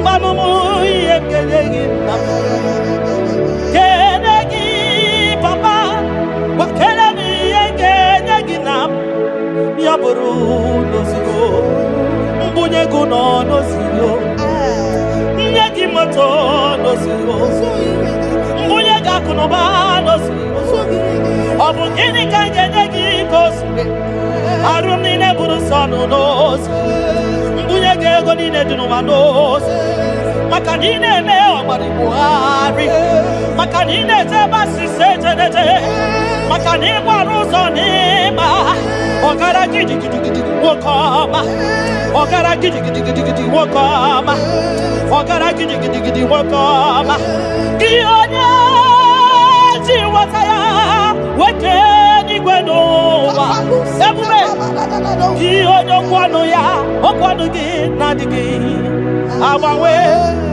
Manumu Yenegi Kenegi Papa, what can I be again? Yaburu no Sio, Bunyego no Sio, Yagi Moto no Sio, Bunyaga Kunoba no Sio, Obugini Kangegi Cosme, Arumine Burusano knows, Bunyaga Nine Dunomanos, Macanine Meo Maribuari, Macanine Zabasi Sete, Macaneba Rosanema. Ogara gidi wokoma, ogara gidi wokoma, ogara gidi wokoma. Gionya jiwataya, wekeni gwenowa. Ebume, gionya kwano ya, okwano gi nadigi. Awawe.